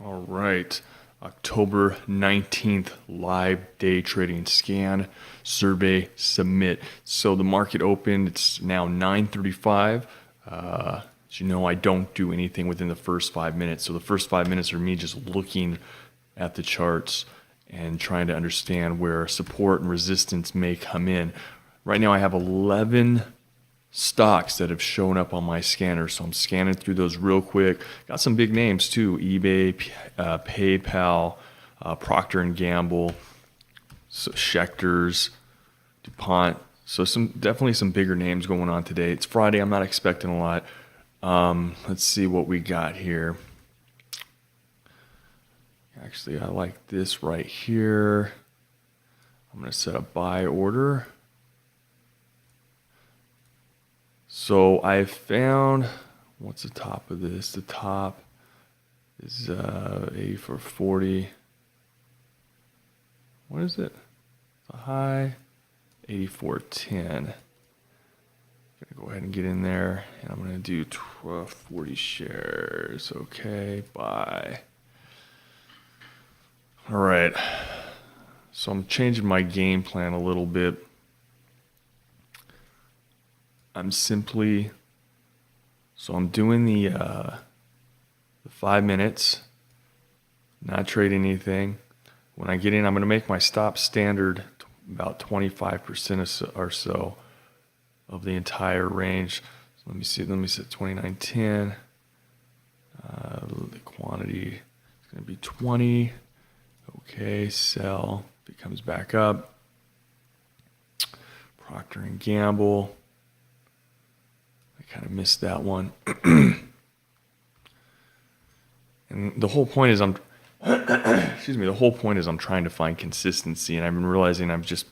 All right. October 19th, live day trading scan, survey, submit. So the market opened. It's now 9:35. As you know, I don't do anything within the first 5 minutes. So the first 5 minutes are me just looking at the charts and trying to understand where support and resistance may come in. Right now I have 11 stocks that have shown up on my scanner. So I'm scanning through those real quick. Got some big names too: eBay, PayPal, Procter and Gamble, so Schecter's, DuPont. So definitely some bigger names going on today. It's Friday. I'm not expecting a lot. Let's see what we got here. Actually, I like this right here. I'm going to set a buy order. So I found, what's the top of this? The top is 84.40. What is it? The high, 84.10. Gonna go ahead and get in there, and I'm gonna do 40 shares. Okay, buy. All right. So I'm changing my game plan a little bit. I'm doing the 5 minutes, not trading anything. When I get in, I'm going to make my stop standard about 25% or so of the entire range. So let me set 29.10. The quantity is going to be 20. Okay, sell. If it comes back up. Procter and Gamble. Kind of missed that one. And the whole point is the whole point is I'm trying to find consistency, and I've been realizing I'm just,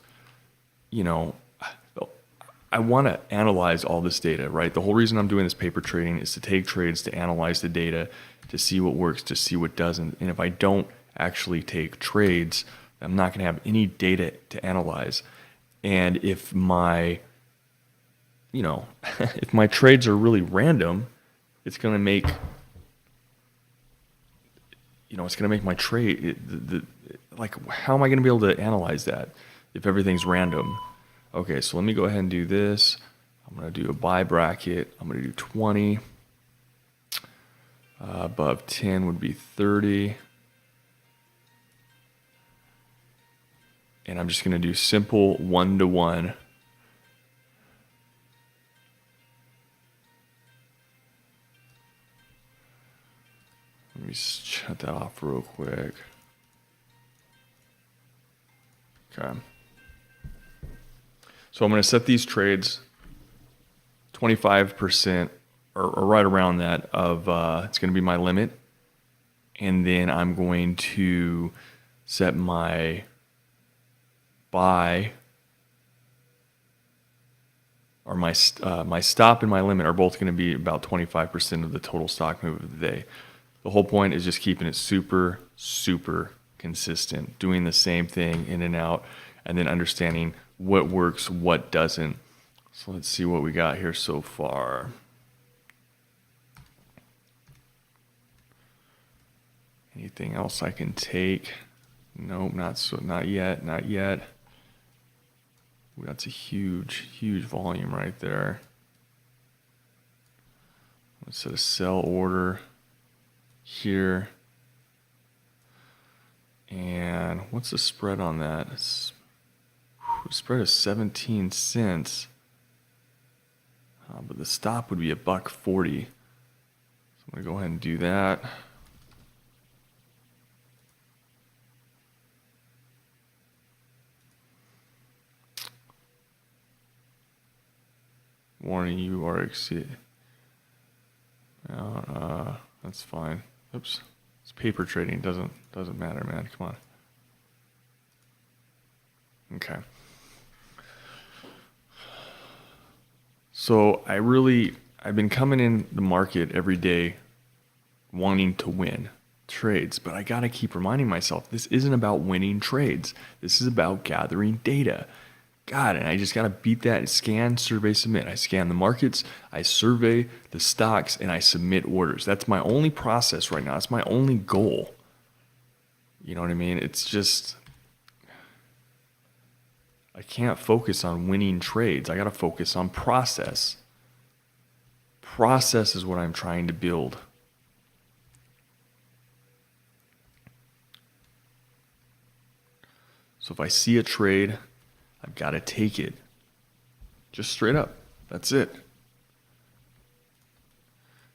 I want to analyze all this data, right? The whole reason I'm doing this paper trading is to take trades, to analyze the data, to see what works, to see what doesn't. And if I don't actually take trades, I'm not going to have any data to analyze. And if my if my trades are really random, it's going to make, my trade, how am I going to be able to analyze that if everything's random? Okay, so let me go ahead and do this. I'm going to do a buy bracket. I'm going to do 20. Above 10 would be 30. And I'm just going to do simple 1-to-1. Let me shut that off real quick. Okay. So I'm going to set these trades 25% or right around that of, it's going to be my limit. And then I'm going to set my buy, or my stop and my limit are both going to be about 25% of the total stock move of the day. The whole point is just keeping it super, super consistent, doing the same thing in and out, and then understanding what works, what doesn't. So let's see what we got here so far. Anything else I can take? Nope, not yet. Ooh, that's a huge, huge volume right there. Let's set a sell order here. And what's the spread on that? The spread is 17 cents. But the stop would be $1.40. So I'm going to go ahead and do that. Warning, you are exceed. That's fine. Oops. It's paper trading. Doesn't matter, man. Come on. Okay. So I've been coming in the market every day wanting to win trades, but I got to keep reminding myself this isn't about winning trades. This is about gathering data. God, and I just got to beat that. Scan, survey, submit. I scan the markets, I survey the stocks, and I submit orders. That's my only process right now. That's my only goal. You know what I mean? It's just, I can't focus on winning trades. I got to focus on process. Process is what I'm trying to build. So if I see a trade, I've got to take it. Just straight up. That's it.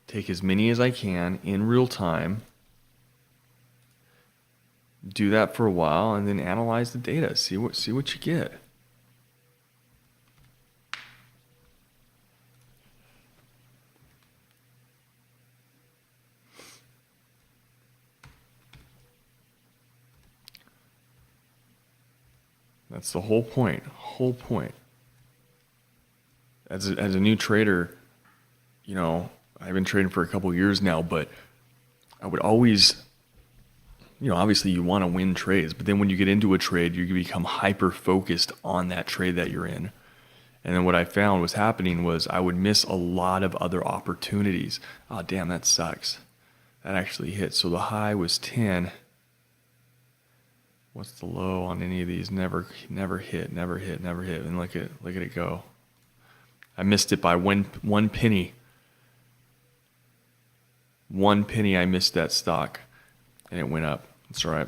Take as many as I can in real time. Do that for a while and then analyze the data. See what you get. That's the whole point. Whole point. As a new trader, you know, I've been trading for a couple of years now, but I would always, you know, obviously you want to win trades, but then when you get into a trade, you become hyper focused on that trade that you're in. And then what I found was happening was I would miss a lot of other opportunities. Oh, damn, that sucks. That actually hit. So the high was 10. What's the low on any of these? Never hit. And look at it go. I missed it by one penny. 1 penny I missed that stock, and it went up. It's all right.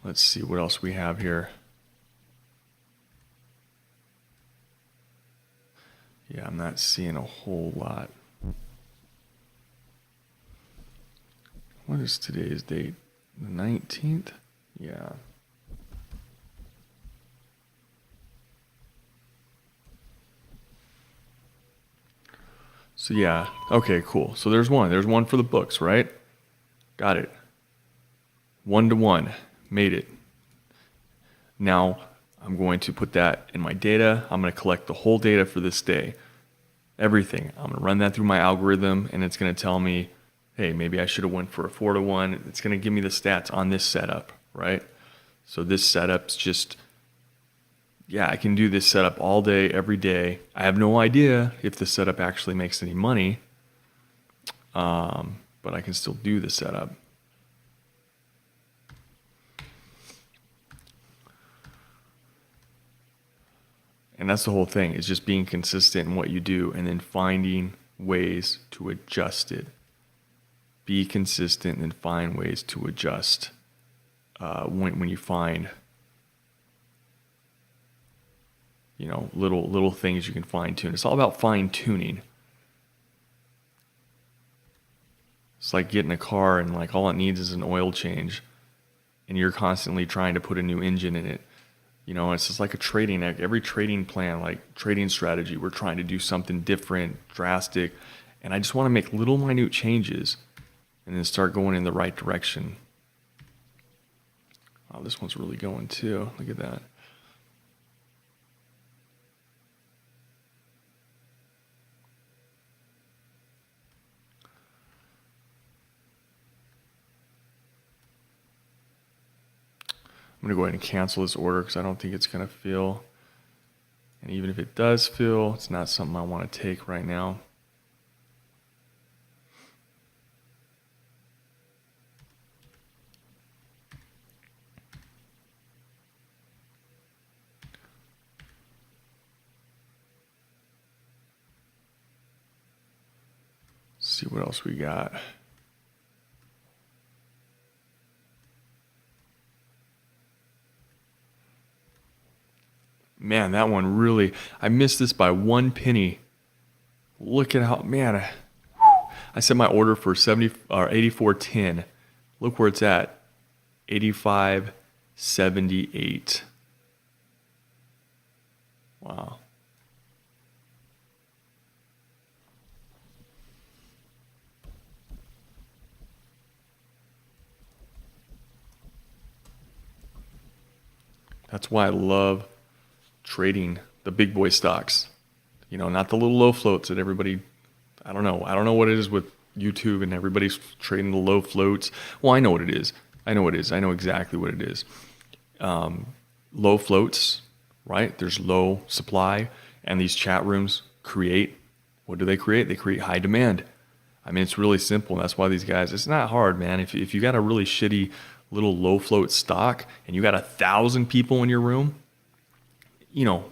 Let's see what else we have here. Yeah, I'm not seeing a whole lot. What is today's date? The 19th? Yeah. So yeah, okay, cool. So there's one. There's one for the books, right? Got it. 1-to-1. Made it. Now I'm going to put that in my data. I'm going to collect the whole data for this day. Everything. I'm going to run that through my algorithm, and it's going to tell me, hey, maybe I should have went for a 4-to-1. It's going to give me the stats on this setup, right? So this setup's just, yeah, I can do this setup all day, every day. I have no idea if the setup actually makes any money, but I can still do the setup. And that's the whole thing, is just being consistent in what you do and then finding ways to adjust it. Be consistent and find ways to adjust when you find, you know, little things you can fine tune. It's all about fine tuning. It's like getting a car and like all it needs is an oil change, and you're constantly trying to put a new engine in it. You know, it's just like every trading plan, like trading strategy, we're trying to do something different, drastic. And I just want to make little minute changes and then start going in the right direction. Oh, this one's really going too. Look at that. I'm going to go ahead and cancel this order because I don't think it's going to fill. And even if it does fill, it's not something I want to take right now. Let's see what else we got. Man, that one really, I missed this by 1 penny. Look at how, man, I set my order for 84.10. Look where it's at, 85.78. Wow. That's why I love trading the big boy stocks. You know, not the little low floats that everybody, I don't know what it is with YouTube and everybody's trading the low floats. Well, I know what it is. I know exactly what it is. Low floats, right? There's low supply, and these chat rooms create, what do they create? They create high demand. I mean, it's really simple. That's why these guys, it's not hard, man. If you got a really shitty little low float stock and you got 1,000 people in your room,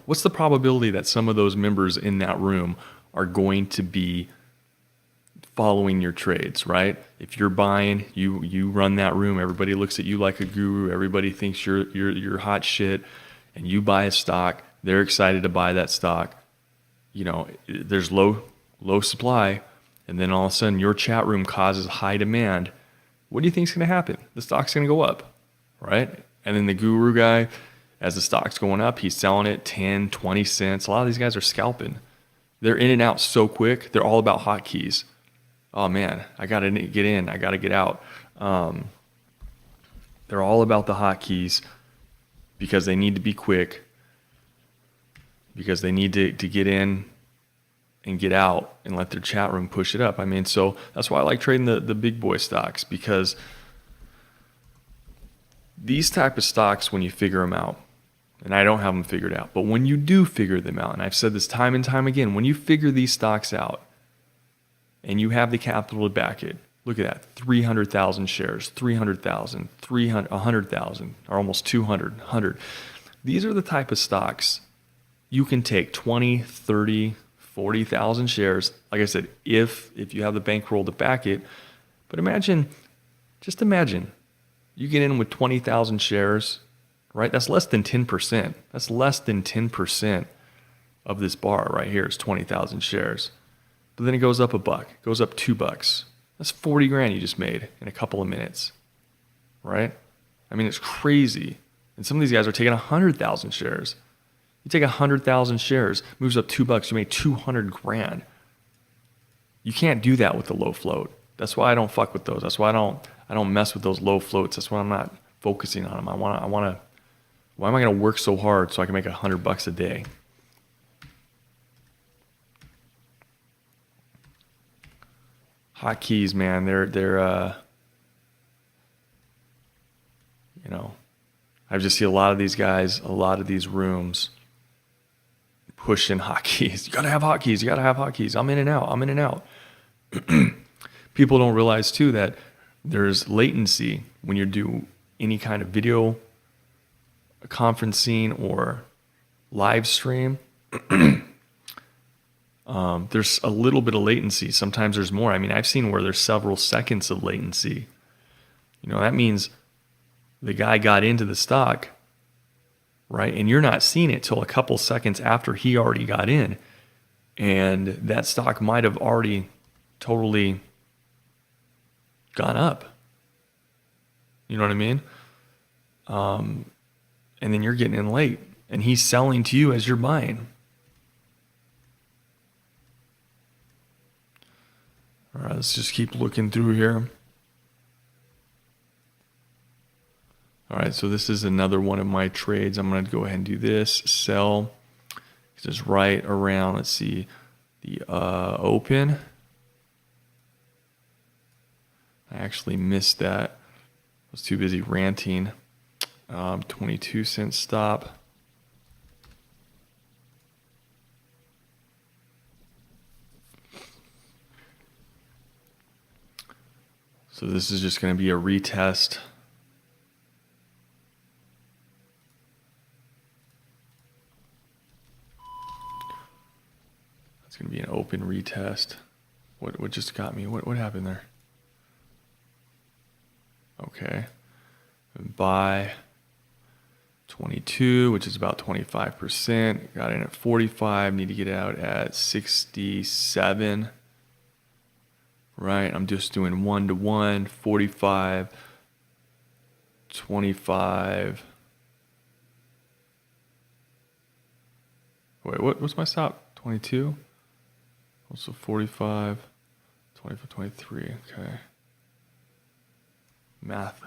what's the probability that some of those members in that room are going to be following your trades, right? If you're buying, you run that room, everybody looks at you like a guru, everybody thinks you're hot shit, and you buy a stock, they're excited to buy that stock. There's low supply, and then all of a sudden your chat room causes high demand. What do you think is going to happen? The stock's going to go up, right? And then the guru guy, as the stock's going up, he's selling it 10, 20 cents. A lot of these guys are scalping. They're in and out so quick. They're all about hotkeys. Oh man, I got to get in. I got to get out. They're all about the hotkeys because they need to be quick, because they need to get in and get out and let their chat room push it up. I mean, so that's why I like trading the big boy stocks, because these type of stocks, when you figure them out, and I don't have them figured out, but when you do figure them out, and I've said this time and time again, when you figure these stocks out and you have the capital to back it, look at that, 300,000 shares, 300,000, 300, 100,000, or almost 200, 100. These are the type of stocks you can take 20, 30, 40,000 shares. Like I said, if you have the bankroll to back it. But just imagine, you get in with 20,000 shares, right? That's less than 10%. That's less than 10% of this bar right here is 20,000 shares. But then it goes up $1, goes up $2. That's 40 grand you just made in a couple of minutes, right? I mean, it's crazy. And some of these guys are taking 100,000 shares. You take 100,000 shares, moves up $2, you made 200 grand. You can't do that with the low float. That's why I don't fuck with those. That's why I don't mess with those low floats. That's why I'm not focusing on them. Why am I going to work so hard so I can make $100 a day? Hotkeys, man, they're I just see a lot of these guys, a lot of these rooms pushing hotkeys. You gotta have hotkeys. You gotta have hotkeys. I'm in and out. I'm in and out. People don't realize too that there's latency when you do any kind of video conferencing or live stream. There's a little bit of latency. Sometimes there's more. I mean, I've seen where there's several seconds of latency. That means the guy got into the stock, right? And you're not seeing it till a couple seconds after he already got in. And that stock might have already totally gone up. You know what I mean? And then you're getting in late and he's selling to you as you're buying. All right, let's just keep looking through here. All right, so this is another one of my trades. I'm going to go ahead and do this, sell. This is right around, let's see, the open. I actually missed that. I was too busy ranting. 22-cent stop. So this is just going to be a retest. It's going to be an open retest. What just got me? What happened there? Okay. Buy 22, which is about 25%. Got in at 45. Need to get out at 67. Right, I'm just doing 1-to-1, 45, 25. Wait, what's my stop? 22? Also 45, 25, 23. Okay. Math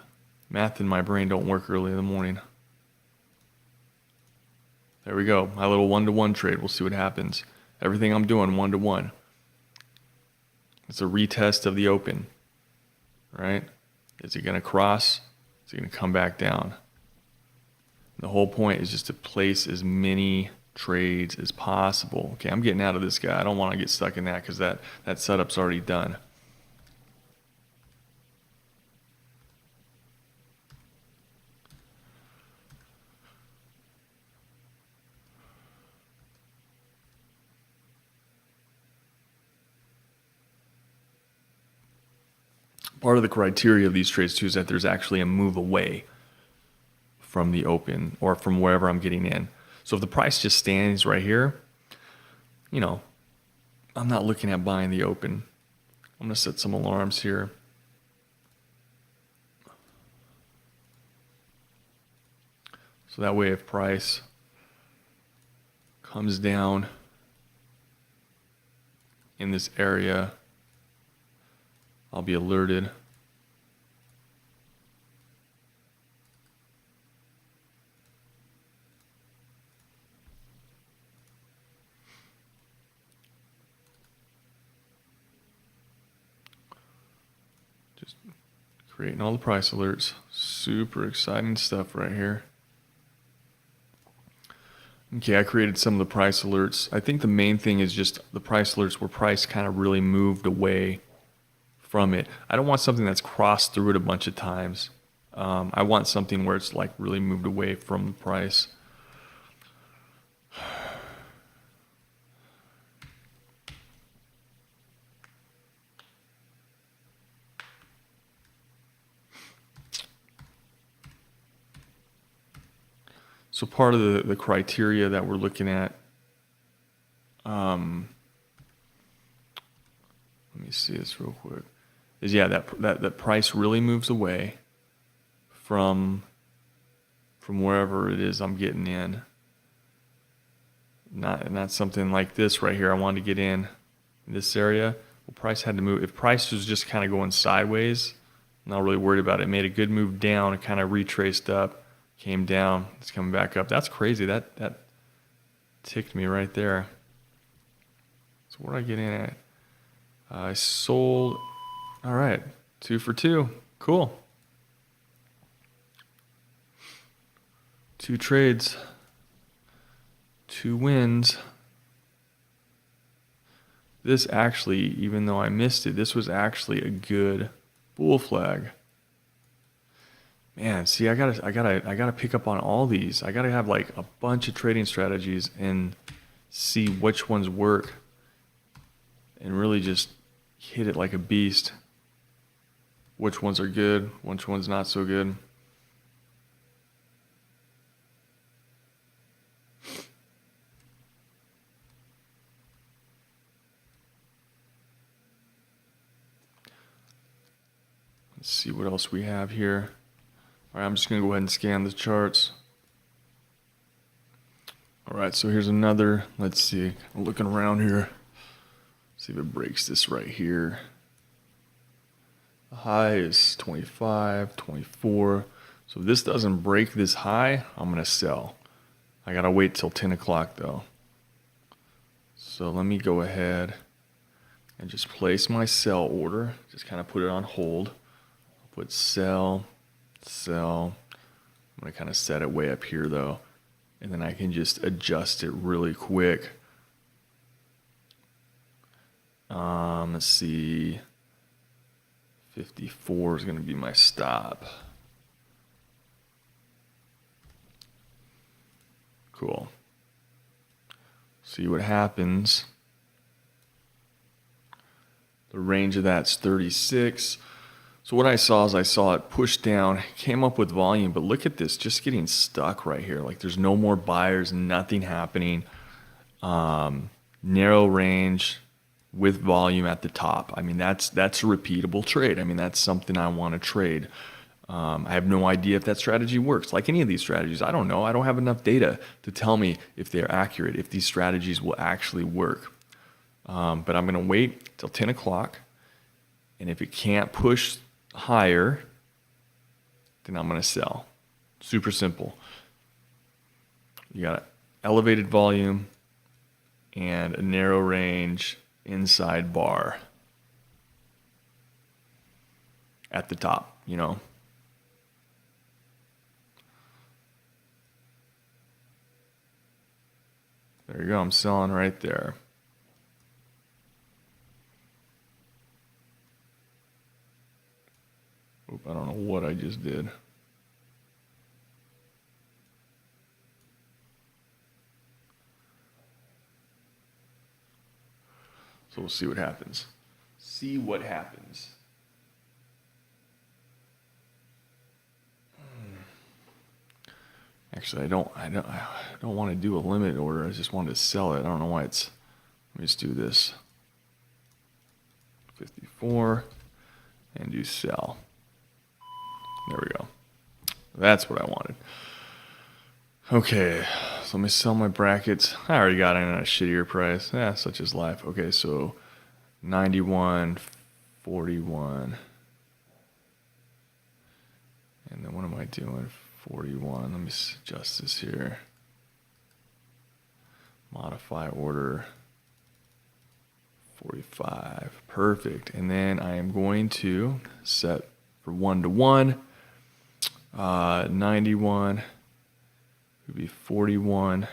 in my brain don't work early in the morning. There we go. My little 1-to-1 trade. We'll see what happens. Everything I'm doing 1-to-1. It's a retest of the open, right? Is it going to cross? Is it going to come back down? The whole point is just to place as many trades as possible. Okay, I'm getting out of this guy. I don't want to get stuck in that because that setup's already done. Part of the criteria of these trades too is that there's actually a move away from the open or from wherever I'm getting in. So if the price just stands right here, you know, I'm not looking at buying the open. I'm going to set some alarms here. So that way if price comes down in this area, I'll be alerted. Just creating all the price alerts. Super exciting stuff right here. Okay, I created some of the price alerts. I think the main thing is just the price alerts where price kind of really moved away from it. I don't want something that's crossed through it a bunch of times. I want something where it's like really moved away from the price. So part of the criteria that we're looking at, let me see this real quick, is that price really moves away from wherever it is I'm getting in. Not something like this right here. I wanted to get in this area. Well, price had to move. If price was just kind of going sideways, I'm not really worried about it. It made a good move down. It kind of retraced up, came down. It's coming back up. That's crazy. That ticked me right there. So where did I get in at? I sold. All right, 2 for 2. Cool. 2 trades. 2 wins. This actually, even though I missed it, this was actually a good bull flag. Man, see, I gotta pick up on all these. I gotta have like a bunch of trading strategies and see which ones work, and really just hit it like a beast. Which ones are good, which ones not so good. Let's see what else we have here. All right, I'm just going to go ahead and scan the charts. All right, so here's another. Let's see. I'm looking around here. See if it breaks this right here. The high is 25, 24. So if this doesn't break this high, I'm going to sell. I got to wait till 10 o'clock though. So let me go ahead and just place my sell order. Just kind of put it on hold. I'll put sell, sell. I'm going to kind of set it way up here though. And then I can just adjust it really quick. Let's see. 54 is going to be my stop. Cool. See what happens. The range of that's 36. So what I saw is I saw it push down, came up with volume, but look at this, just getting stuck right here. Like there's no more buyers, nothing happening. Narrow range with volume at the top. I mean, that's a repeatable trade. I mean, that's something I want to trade. I have no idea if that strategy works. Like any of these strategies, I don't know. I don't have enough data to tell me if they're accurate, if these strategies will actually work. But I'm going to wait till 10 o'clock. And if it can't push higher, then I'm going to sell. Super simple. You got elevated volume and a narrow range inside bar at the top, you know. There you go. I'm selling right there. Oop, I don't know what I just did. So we'll see what happens. See what happens. Actually, I don't want to do a limit order. I just wanted to sell it. I don't know why it's. Let me just do this. 54 and do sell. There we go. That's what I wanted. Okay, so let me sell my brackets. I already got it at a shittier price. Yeah, such is life. Okay, so 91, 41. And then what am I doing? 41. Let me adjust this here. Modify order. 45. Perfect. And then I am going to set for 1-to-1. 91 would be 41.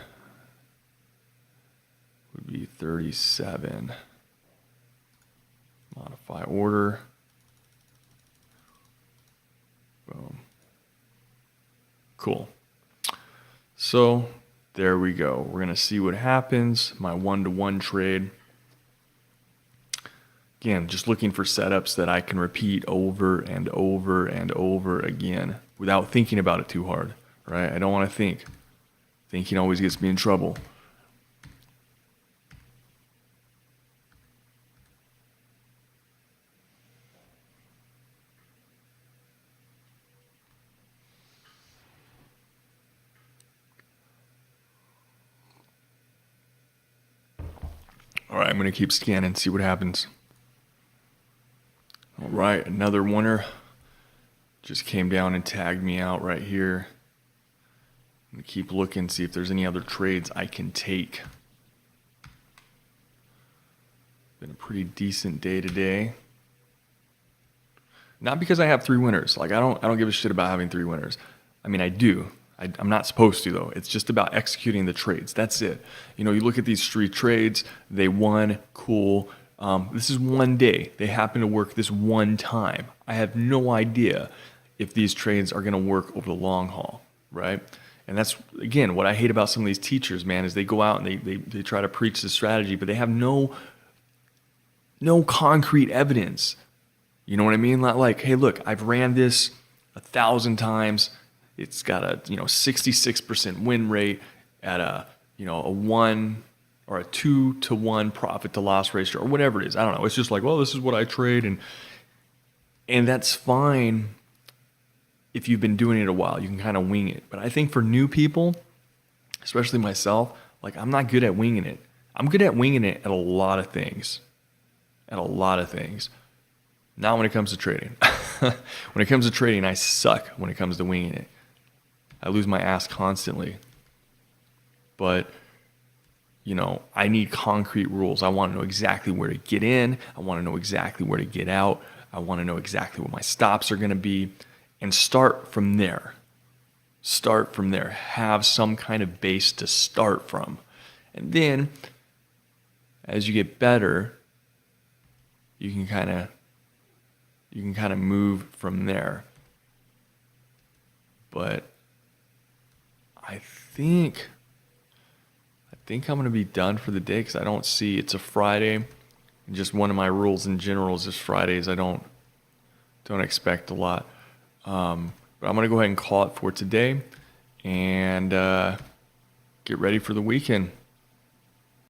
Would be 37. Modify order. Boom. Cool. So there we go. We're going to see what happens. My 1-to-1 trade. Again, just looking for setups that I can repeat over and over and over again without thinking about it too hard, right? I don't want to think. Thinking always gets me in trouble. All right, I'm going to keep scanning, see what happens. All right, another winner just came down and tagged me out right here. I'm going to keep looking, see if there's any other trades I can take. Been a pretty decent day today. Not because I have 3 winners. Like I don't give a shit about having 3 winners. I mean, I do. I'm not supposed to though. It's just about executing the trades. That's it. You know, you look at these 3 trades. They won. Cool. This is one day. They happen to work this one time. I have no idea if these trades are going to work over the long haul, right? And that's, again, what I hate about some of these teachers, man, is they go out and they try to preach the strategy, but they have no concrete evidence. You know what I mean? Like, hey, look, I've ran this 1,000 times. It's got a 66% win rate at a 1 or a 2-to-1 profit to loss ratio or whatever it is. I don't know. It's just like, well, this is what I trade, and that's fine if you've been doing it a while. You can kind of wing it. But I think for new people, especially myself, like I'm not good at winging it. I'm good at winging it at a lot of things. Not when it comes to trading. When it comes to trading, I suck when it comes to winging it. I lose my ass constantly. But, I need concrete rules. I want to know exactly where to get in. I want to know exactly where to get out. I want to know exactly what my stops are going to be. And start from there. Have some kind of base to start from. And then, as you get better, you can kind of move from there. But I think I'm going to be done for the day because I don't see, it's a Friday. And just one of my rules in general is just Fridays. I don't expect a lot. But I'm going to go ahead and call it for today and get ready for the weekend.